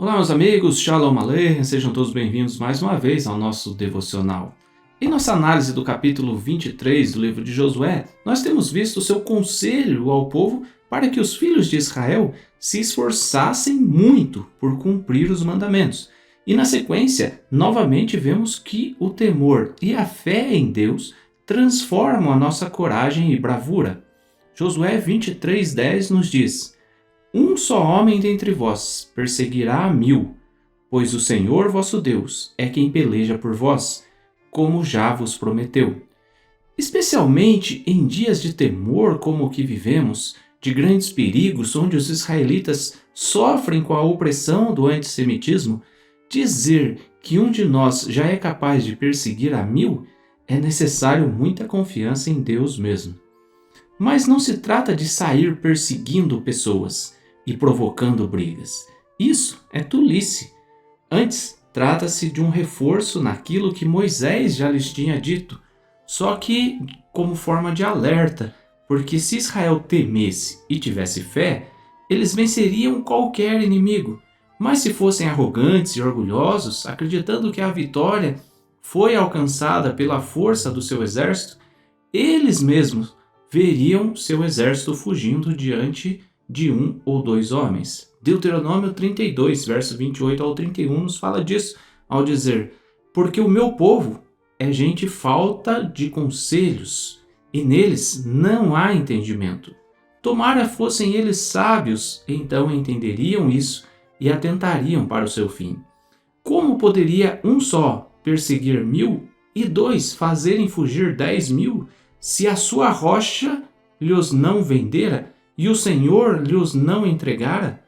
Olá, meus amigos, Shalom Aleichem, sejam todos bem-vindos mais uma vez ao nosso devocional. Em nossa análise do capítulo 23 do livro de Josué, nós temos visto o seu conselho ao povo para que os filhos de Israel se esforçassem muito por cumprir os mandamentos. E na sequência, novamente vemos que o temor e a fé em Deus transformam a nossa coragem e bravura. Josué 23:10 nos diz: Um só homem dentre vós perseguirá a 1000, pois o Senhor vosso Deus é quem peleja por vós, como já vos prometeu. Especialmente em dias de temor como o que vivemos, de grandes perigos onde os israelitas sofrem com a opressão do antissemitismo, dizer que um de nós já é capaz de perseguir a 1000 é necessário muita confiança em Deus mesmo. Mas não se trata de sair perseguindo pessoas e provocando brigas. Isso é tolice. Antes, trata-se de um reforço naquilo que Moisés já lhes tinha dito, só que como forma de alerta, porque se Israel temesse e tivesse fé, eles venceriam qualquer inimigo. Mas se fossem arrogantes e orgulhosos, acreditando que a vitória foi alcançada pela força do seu exército, eles mesmos veriam seu exército fugindo diante de 1 ou 2 homens. Deuteronômio 32, verso 28 ao 31 nos fala disso, ao dizer: Porque o meu povo é gente falta de conselhos, e neles não há entendimento. Tomara fossem eles sábios, então entenderiam isso e atentariam para o seu fim. Como poderia um só perseguir 1000 e 2 fazerem fugir 10.000, se a sua rocha lhos não vendera e o Senhor lhos não entregara?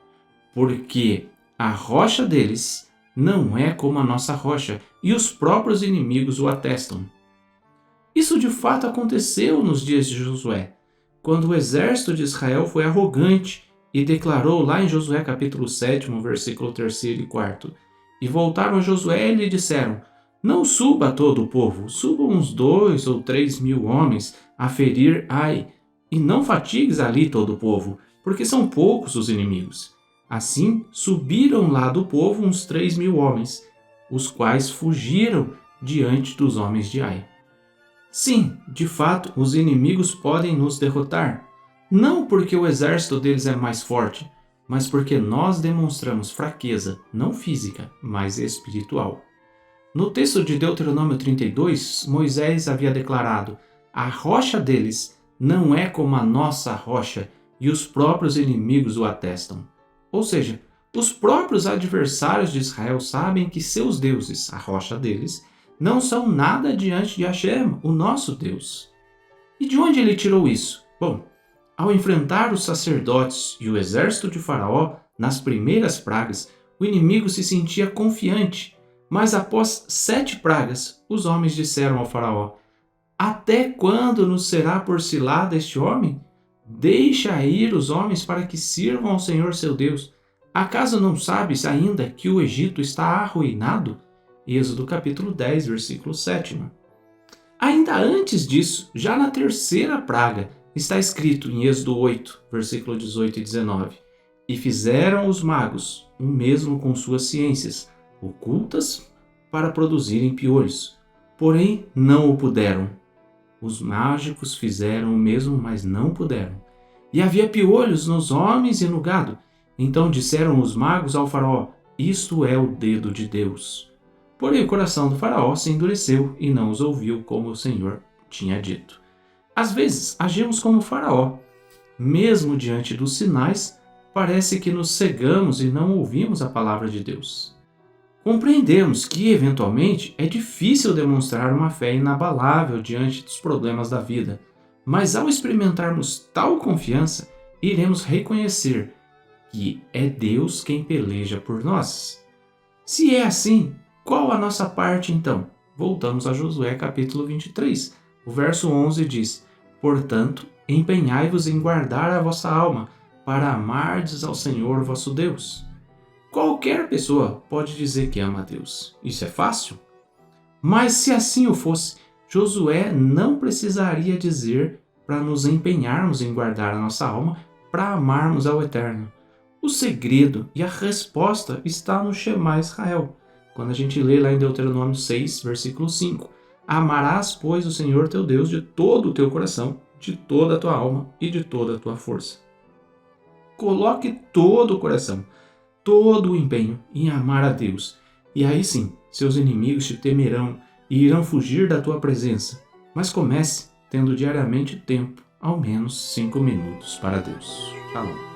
Porque a rocha deles não é como a nossa rocha, e os próprios inimigos o atestam. Isso de fato aconteceu nos dias de Josué, quando o exército de Israel foi arrogante e declarou lá em Josué capítulo 7, versículo 3 e 4. E voltaram a Josué e lhe disseram: Não suba todo o povo, subam uns 2 ou 3.000 homens a ferir Ai, e não fatigues ali todo o povo, porque são poucos os inimigos. Assim, subiram lá do povo uns 3.000 homens, os quais fugiram diante dos homens de Ai. Sim, de fato, os inimigos podem nos derrotar, não porque o exército deles é mais forte, mas porque nós demonstramos fraqueza, não física, mas espiritual. No texto de Deuteronômio 32, Moisés havia declarado: A rocha deles não é como a nossa rocha, e os próprios inimigos o atestam. Ou seja, os próprios adversários de Israel sabem que seus deuses, a rocha deles, não são nada diante de Hashem, o nosso Deus. E de onde ele tirou isso? Bom, ao enfrentar os sacerdotes e o exército de Faraó nas primeiras pragas, o inimigo se sentia confiante, mas após 7 pragas, os homens disseram ao Faraó: Até quando nos será por cilada este homem? Deixa ir os homens para que sirvam ao Senhor seu Deus. Acaso não sabes ainda que o Egito está arruinado? Êxodo capítulo 10, versículo 7. Ainda antes disso, já na terceira praga, está escrito em Êxodo 8, versículo 18 e 19. E fizeram os magos o mesmo com suas ciências, ocultas para produzirem piolhos. Porém, não o puderam. Os mágicos fizeram o mesmo, mas não puderam. E havia piolhos nos homens e no gado. Então disseram os magos ao faraó: Isto é o dedo de Deus. Porém o coração do faraó se endureceu e não os ouviu, como o Senhor tinha dito. Às vezes agimos como o faraó. Mesmo diante dos sinais, parece que nos cegamos e não ouvimos a palavra de Deus. Compreendemos que, eventualmente, é difícil demonstrar uma fé inabalável diante dos problemas da vida, mas ao experimentarmos tal confiança, iremos reconhecer que é Deus quem peleja por nós. Se é assim, qual a nossa parte então? Voltamos a Josué capítulo 23. O verso 11 diz: Portanto, empenhai-vos em guardar a vossa alma, para amardes ao Senhor vosso Deus. Qualquer pessoa pode dizer que ama a Deus. Isso é fácil? Mas se assim o fosse, Josué não precisaria dizer para nos empenharmos em guardar a nossa alma para amarmos ao Eterno. O segredo e a resposta está no Shema Israel. Quando a gente lê lá em Deuteronômio 6, versículo 5, amarás, pois, o Senhor teu Deus de todo o teu coração, de toda a tua alma e de toda a tua força. Coloque todo o coração, todo o empenho em amar a Deus. E aí sim, seus inimigos te temerão e irão fugir da tua presença. Mas comece tendo diariamente tempo, ao menos 5 minutos para Deus. Shalom.